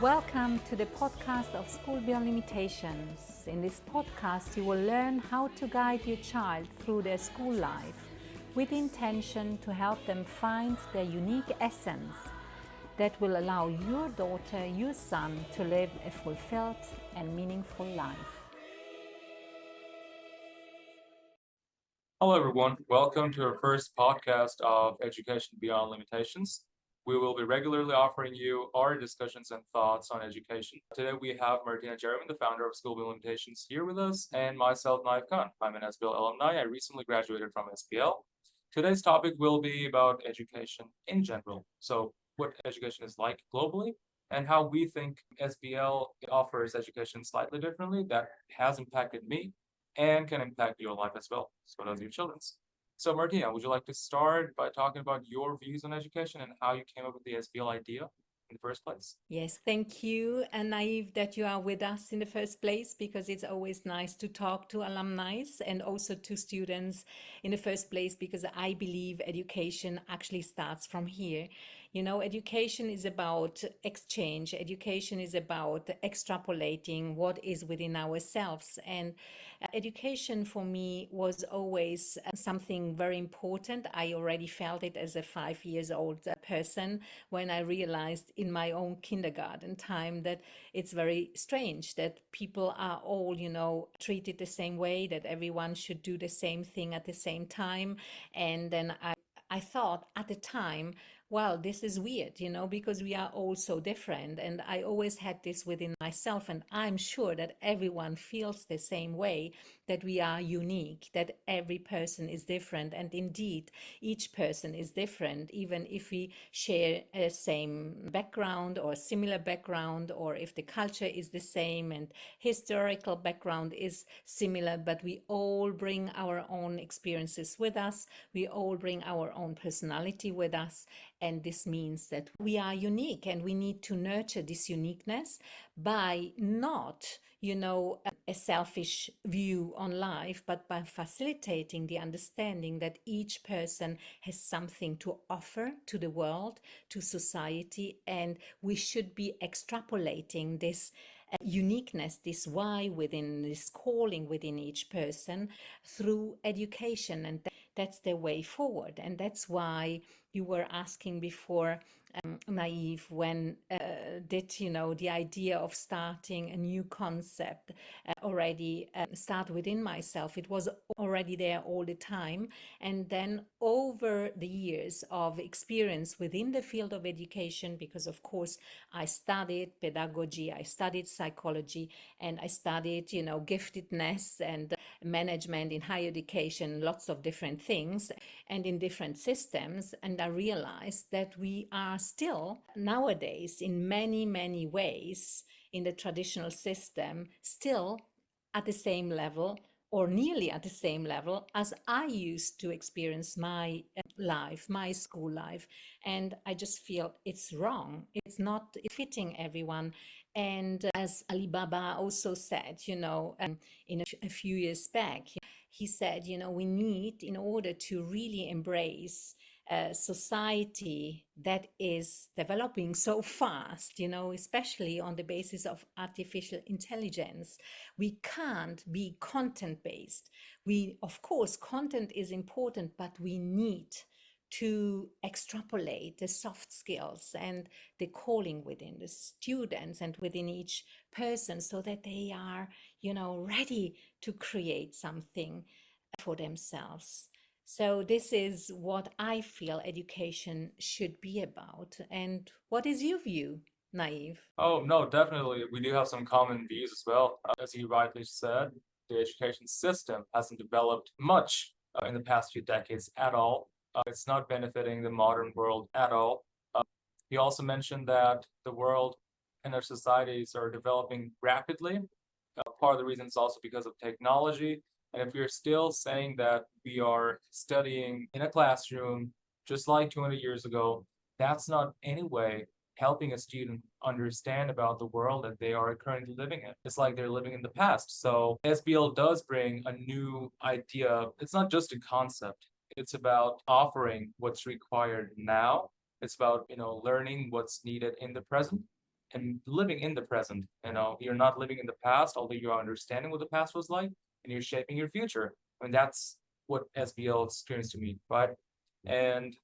Welcome to the podcast of School Beyond Limitations. In this podcast, you will learn how to guide your child through their school life with the intention to help them find their unique essence that will allow your daughter, your son to live a fulfilled and meaningful life. Hello, everyone. Welcome to our first podcast of Education Beyond Limitations. We will be regularly offering you our discussions and thoughts on education. Today, we have Martina Jeremy, the founder of School Beyond Limitations, here with us, and myself, Nayeef. I'm an SBL alumni. I recently graduated from SBL. Today's topic will be about education in general. So, what education is like globally, and how we think SBL offers education slightly differently that has impacted me and can impact your life as well, so does your children's. So, Martina, would you like to start by talking about your views on education and how you came up with the SBL idea in the first place? Yes, thank you, and Nayeef, that you are with us in the first place, because it's always nice to talk to alumni and also to students in the first place, because I believe education actually starts from here. You know, education is about exchange, education is about extrapolating what is within ourselves. And education for me was always something very important. I already felt it as a 5 years old person when I realized in my own kindergarten time that it's very strange that people are all, treated the same way, that everyone should do the same thing at the same time. And then I thought at the time, well, this is weird, because we are all so different. And I always had this within myself. And I'm sure that everyone feels the same way, that we are unique, that every person is different. And indeed, each person is different, even if we share a same background or similar background, or if the culture is the same and historical background is similar, but we all bring our own experiences with us. We all bring our own personality with us. And this means that we are unique, and we need to nurture this uniqueness by not, a selfish view on life, but by facilitating the understanding that each person has something to offer to the world, to society, and we should be extrapolating this uniqueness, this why within this calling within each person through education. And that's the way forward. And that's why you were asking before, Nayeef, when did the idea of starting a new concept already start within myself? It was already there all the time. And then over the years of experience within the field of education, because of course I studied pedagogy, I studied psychology, and I studied, giftedness and management in higher education, lots of different things and in different systems. And I realized that we are still nowadays, in many, many ways, in the traditional system, still at the same level or nearly at the same level as I used to experience my life, my school life. And I just feel it's wrong. It's not fitting everyone. And as Ali Baba also said, in a few years back, he said, we need, in order to really embrace a society that is developing so fast, especially on the basis of artificial intelligence, we can't be content based. Of course, content is important, but we need to extrapolate the soft skills and the calling within the students and within each person, so that they are, ready to create something for themselves. So this is what I feel education should be about. And what is your view, Nayeef? Oh, no, definitely. We do have some common views as well. As you rightly said, the education system hasn't developed much in the past few decades at all. It's not benefiting the modern world at all. He also mentioned that the world and our societies are developing rapidly. Part of the reason is also because of technology. And if you're still saying that we are studying in a classroom just like 200 years ago, that's not any way helping a student understand about the world that they are currently living in. It's like they're living in the past. So SBL does bring a new idea. It's not just a concept. It's about offering what's required now. It's about, learning what's needed in the present and living in the present. You're not living in the past, although you're understanding what the past was like, and you're shaping your future. I mean, that's what SBL experienced to me, right? And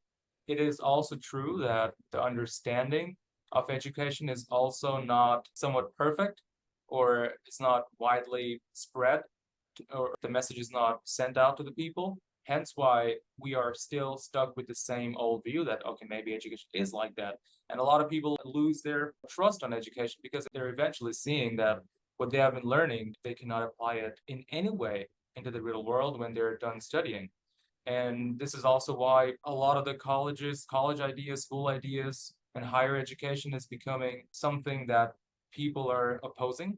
it is also true that the understanding of education is also not somewhat perfect, or it's not widely spread, or the message is not sent out to the people. Hence why we are still stuck with the same old view that, okay, maybe education is like that. And a lot of people lose their trust on education because they're eventually seeing that what they have been learning, they cannot apply it in any way into the real world when they're done studying. And this is also why a lot of the colleges, college ideas, school ideas, and higher education is becoming something that people are opposing.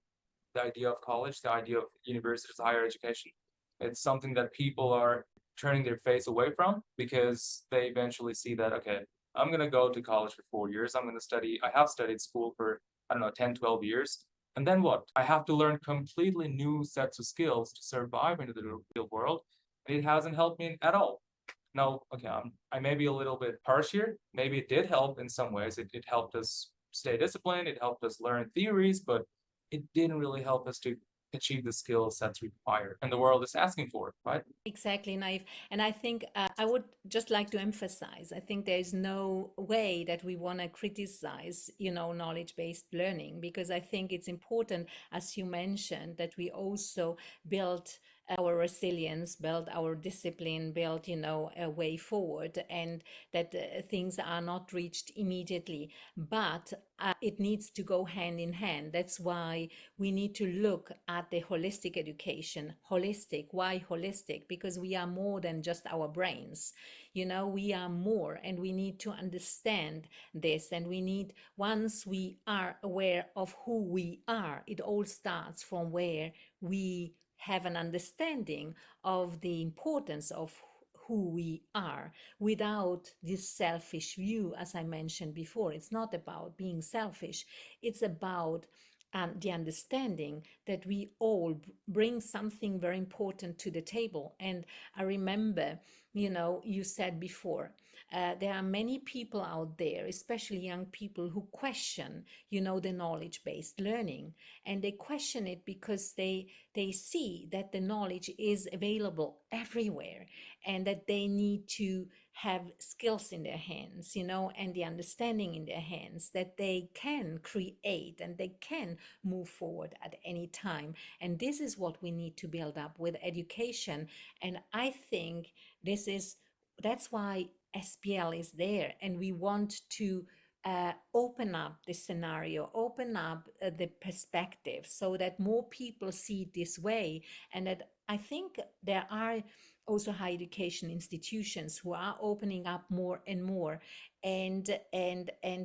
The idea of college, the idea of universities, higher education. It's something that people are turning their face away from because they eventually see that, okay, I'm going to go to college for 4 years. I'm going to study. I have studied school for, I don't know, 10, 12 years. And then what? I have to learn completely new sets of skills to survive into the real world. And it hasn't helped me at all. No, okay, I may be a little bit harsh here. Maybe it did help in some ways. It helped us stay disciplined. It helped us learn theories, but it didn't really help us to achieve the skills that's required and the world is asking for, right? Exactly, Naif. And I think I would just like to emphasize, I think there is no way that we want to criticize, knowledge-based learning, because I think it's important, as you mentioned, that we also build our resilience, build our discipline, build, a way forward, and that things are not reached immediately. But it needs to go hand in hand. That's why we need to look at the holistic education. Holistic. Why holistic? Because we are more than just our brains. We are more, and we need to understand this. And we need, once we are aware of who we are, it all starts from where we have an understanding of the importance of who we are without this selfish view. As I mentioned before, it's not about being selfish, it's about the understanding that we all bring something very important to the table. And I remember, you said before, there are many people out there, especially young people, who question, the knowledge-based learning, and they question it because they see that the knowledge is available everywhere, and that they need to have skills in their hands, and the understanding in their hands, that they can create and they can move forward at any time. And this is what we need to build up with education. And I think that's why SPL is there, and we want to open up the scenario, open up the perspective, so that more people see it this way. And that I think there are also higher education institutions who are opening up more and more, and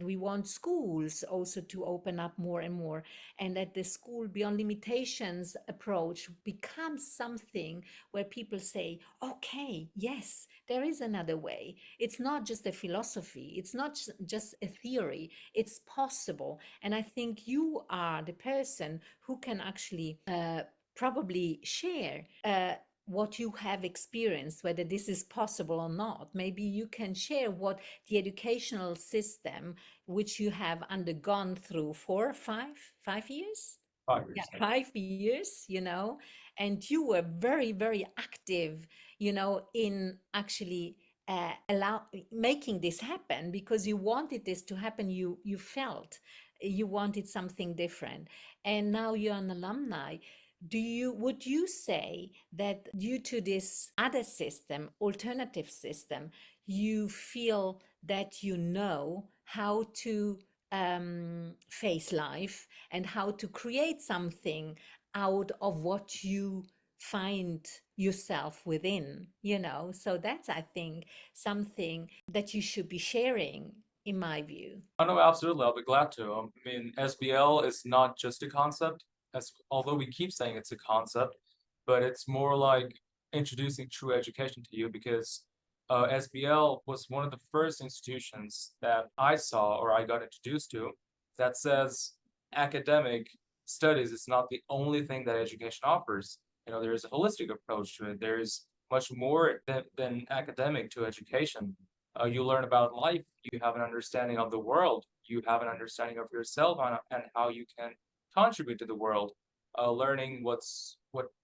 we want schools also to open up more and more, and that the school beyond limitations approach becomes something where people say, okay, yes, there is another way. It's not just a philosophy, it's not just a theory, it's possible. And I think you are the person who can actually probably share what you have experienced, whether this is possible or not. Maybe you can share what the educational system, which you have undergone through 4 or 5 years. 5 years. Yeah, 5 years, and you were very, very active, in actually making this happen, because you wanted this to happen. You felt you wanted something different, and now you're an alumni. Would you say that due to this other system, alternative system, you feel that you know how to face life and how to create something out of what you find yourself within, So that's, I think, something that you should be sharing, in my view. Oh, no, absolutely. I'll be glad to. I mean, SBL is not just a concept, as although we keep saying it's a concept, but it's more like introducing true education to you because SBL was one of the first institutions that I saw or I got introduced to that says academic studies is not the only thing that education offers. There is a holistic approach to it. There's much more than academic to education. You learn about life. You have an understanding of the world. You have an understanding of yourself and how you can contribute to the world. Learning what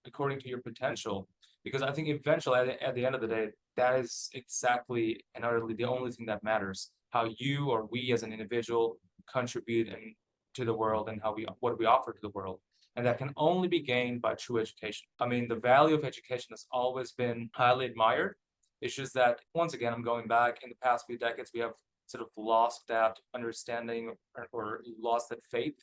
according to your potential. Because I think eventually, at the end of the day, that is exactly and utterly the only thing that matters. How you or we as an individual contribute to the world and how we what we offer to the world. And that can only be gained by true education. I mean, the value of education has always been highly admired. It's just that, once again, I'm going back in the past few decades, we have sort of lost that understanding or lost that faith.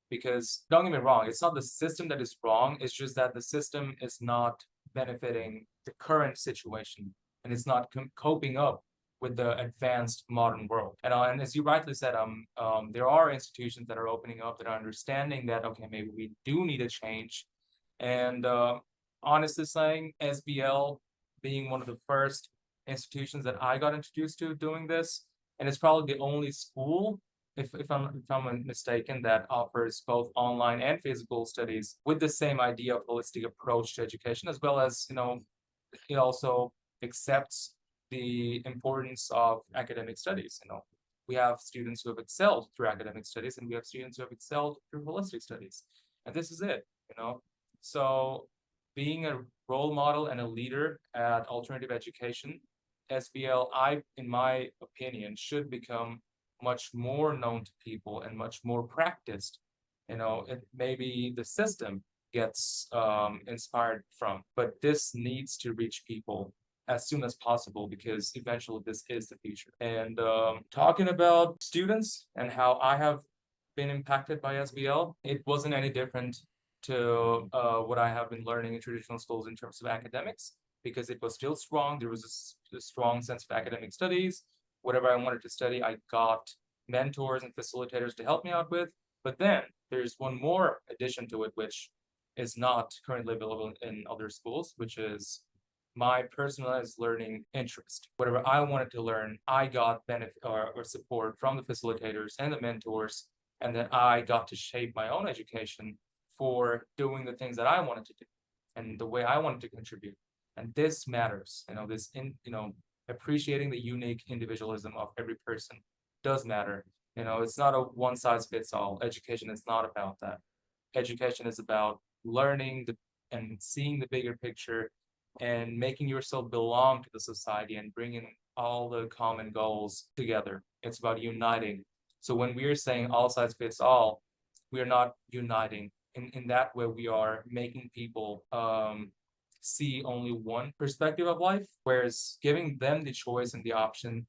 Because don't get me wrong, it's not the system that is wrong, it's just that the system is not benefiting the current situation and it's not coping up with the advanced modern world. And as you rightly said, there are institutions that are opening up that are understanding that, okay, maybe we do need a change. And honestly saying, SBL being one of the first institutions that I got introduced to doing this, and it's probably the only school, if I'm mistaken, that offers both online and physical studies with the same idea of holistic approach to education, as well as, it also accepts the importance of academic studies. We have students who have excelled through academic studies, and we have students who have excelled through holistic studies, and this is it. So being a role model and a leader at alternative education, SBL, in my opinion, should become much more known to people and much more practiced. Maybe the system gets inspired from, but this needs to reach people as soon as possible because eventually this is the future. And talking about students and how I have been impacted by SBL, it wasn't any different to what I have been learning in traditional schools in terms of academics, because it was still strong. There was a strong sense of academic studies. Whatever I wanted to study, I got mentors and facilitators to help me out with. But then there's one more addition to it, which is not currently available in other schools, which is my personalized learning interest. Whatever I wanted to learn, I got benefit or support from the facilitators and the mentors, and then I got to shape my own education for doing the things that I wanted to do and the way I wanted to contribute. And this matters, appreciating the unique individualism of every person does matter. It's not a one size fits all. Education is not about that. Education is about learning and seeing the bigger picture and making yourself belong to the society and bringing all the common goals together. It's about uniting. So when we're saying all size fits all, we're not uniting. In that way, we are making people see only one perspective of life, whereas giving them the choice and the option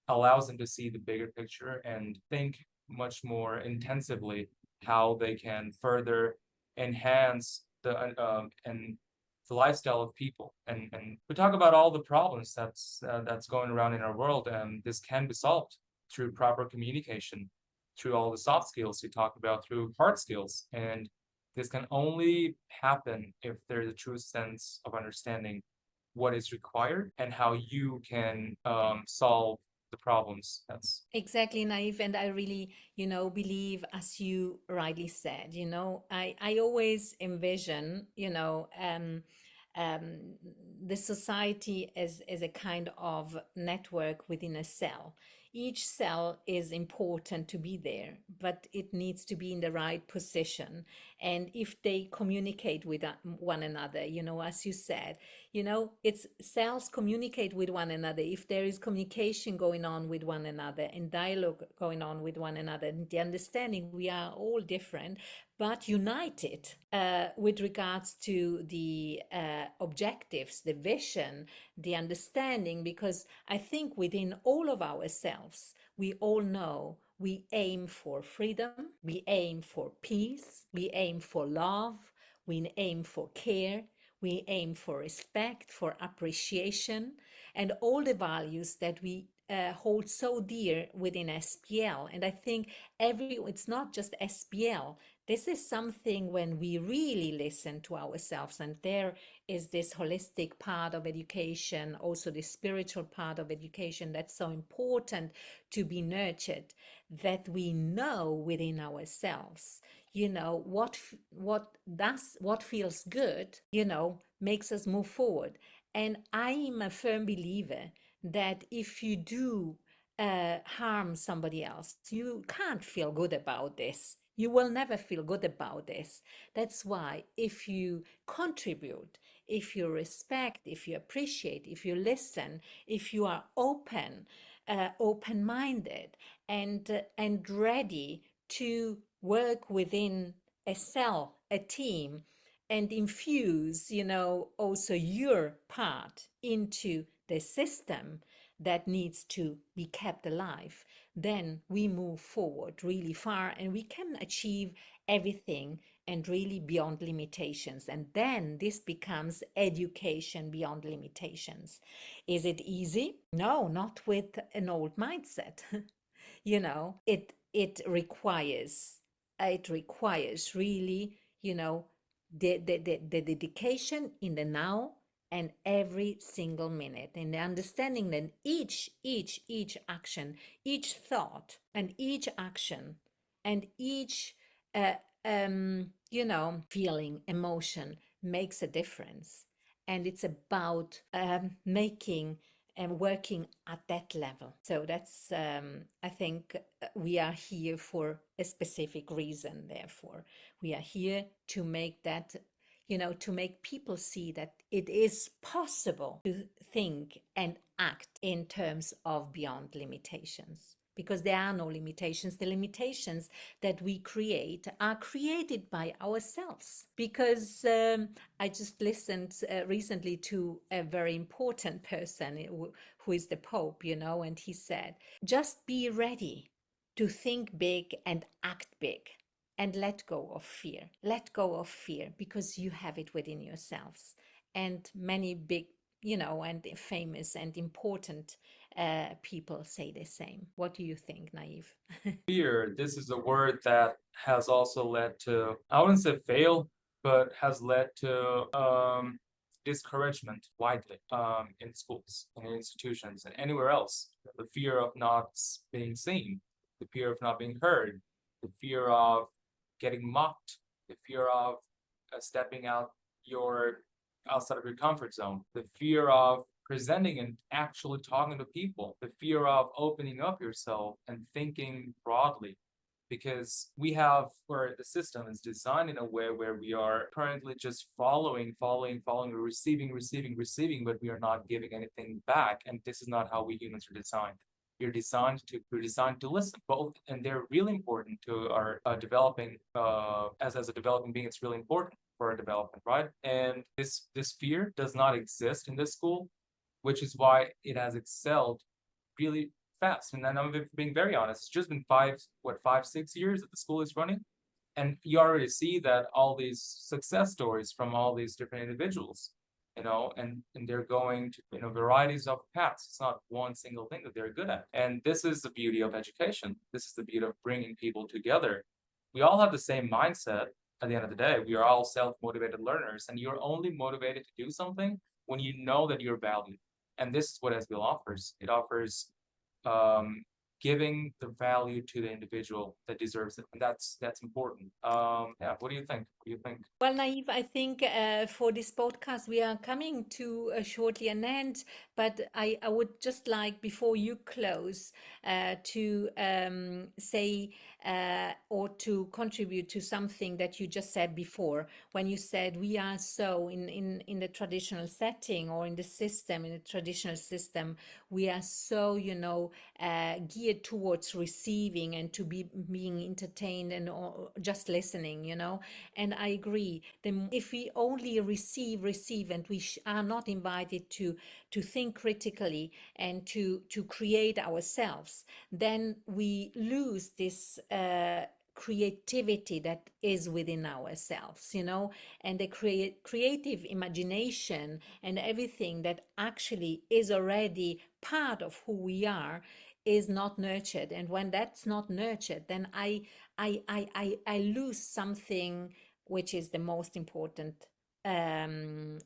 allows them to see the bigger picture and think much more intensively how they can further enhance and the lifestyle of people. And we talk about all the problems that's going around in our world, and this can be solved through proper communication, through all the soft skills you talked about, through hard skills. And this can only happen if there's a true sense of understanding what is required and how you can solve the problems. That's Exactly, Naif. And I really, believe, as you rightly said, I always envision, um, the society as a kind of network within a cell. Each cell is important to be there, but it needs to be in the right position. And if they communicate with one another, as you said, it's cells communicate with one another. If there is communication going on with one another and dialogue going on with one another, and the understanding we are all different, but united with regards to the objectives, the vision, the understanding, because I think within all of ourselves, we all know we aim for freedom, we aim for peace, we aim for love, we aim for care, we aim for respect, for appreciation, and all the values that we hold so dear within SPL. And I think it's not just SPL. This is something when we really listen to ourselves, and there is this holistic part of education, also the spiritual part of education that's so important to be nurtured, that we know within ourselves, what feels good, makes us move forward. And I'm a firm believer that if you do harm somebody else, you can't feel good about this. You will never feel good about this. That's why if you contribute, if you respect, if you appreciate, if you listen, if you are open-minded, and ready to work within a cell, a team, and infuse, also your part into the system that needs to be kept alive, then we move forward really far and we can achieve everything and really beyond limitations. And then this becomes education beyond limitations. Is it easy? No, not with an old mindset. It requires really, the dedication in the now and every single minute, and the understanding that each action, each thought and each action, and each uh, feeling, emotion makes a difference. And it's about making and working at that level. So that's, I think, we are here for a specific reason. Therefore, we are here to make that, to make people see that it is possible to think and act in terms of beyond limitations. Because there are no limitations. The limitations that we create are created by ourselves. Because I just listened recently to a very important person who is the Pope, and he said, just be ready to think big and act big, and let go of fear. Let go of fear because you have it within yourselves. And many big, and famous and important people say the same. What do you think, Naeef? Fear, this is a word that has also led to, I wouldn't say fail, but has led to discouragement widely in schools and in institutions and anywhere else. The fear of not being seen, the fear of not being heard, the fear of getting mocked, the fear of stepping outside of your comfort zone, the fear of presenting and actually talking to people, the fear of opening up yourself and thinking broadly. Because where the system is designed in a way where we are currently just following, receiving, but we are not giving anything back. And this is not how we humans are designed. We're designed to listen both, and they're really important to our developing as a developing being. It's really important for our development, right? And this fear does not exist in this school, which is why it has excelled really fast. And then I'm being very honest, it's just been 6 years that the school is running. And you already see that all these success stories from all these different individuals, and they're going to, varieties of paths. It's not one single thing that they're good at. And this is the beauty of education. This is the beauty of bringing people together. We all have the same mindset at the end of the day. We are all self-motivated learners, and you're only motivated to do something when you know that you're valued. And this is what SBL offers. It offers giving the value to the individual that deserves it, and that's important. Yeah, what do you think? What do you think? Well, Naive, I think for this podcast, we are coming to shortly an end, but I would just like, before you close, to say or to contribute to something that you just said before, when you said we are so in the traditional setting, or in the system, in the traditional system, we are so, geared towards receiving and to be being entertained and or just listening, and I agree. If we only receive, and we are not invited to think critically and to create ourselves, then we lose this creativity that is within ourselves, and the creative imagination and everything that actually is already part of who we are is not nurtured. And when that's not nurtured, then I lose something which is the most important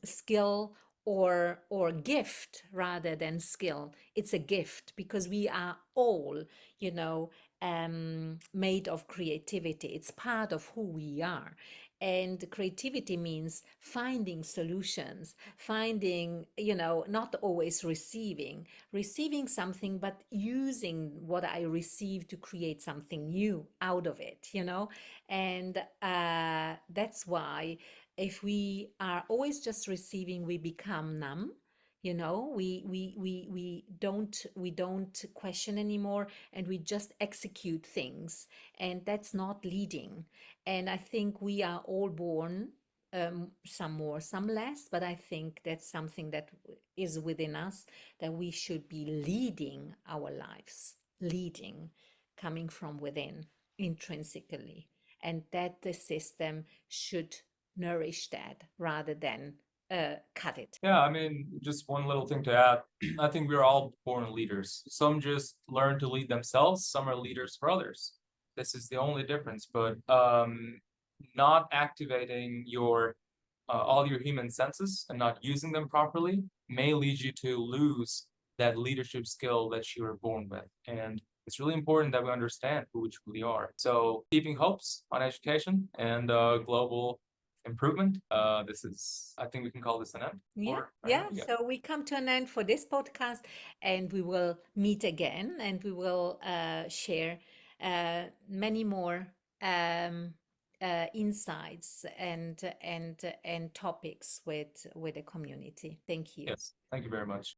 skill, or gift rather than skill. It's a gift, because we are all, made of creativity. It's part of who we are. And creativity means finding solutions, finding, not always receiving something, but using what I receive to create something new out of it. And that's why if we are always just receiving, we become numb. We don't question anymore, and we just execute things, and that's not leading. And I think we are all born, some more, some less, but I think that's something that is within us, that we should be leading our lives, leading, coming from within, intrinsically, and that the system should nourish that rather than cut it. Yeah, I mean, just one little thing to add. I think we're all born leaders. Some just learn to lead themselves, some are leaders for others. This is the only difference. But not activating your all your human senses and not using them properly may lead you to lose that leadership skill that you were born with. And it's really important that we understand who we truly are. So keeping hopes on education and global improvement. I think we can call this an end. Yeah, Right yeah. now? Yeah. So we come to an end for this podcast, and we will meet again, and we will share many more um, insights and topics with the community. Thank you. Yes. Thank you very much.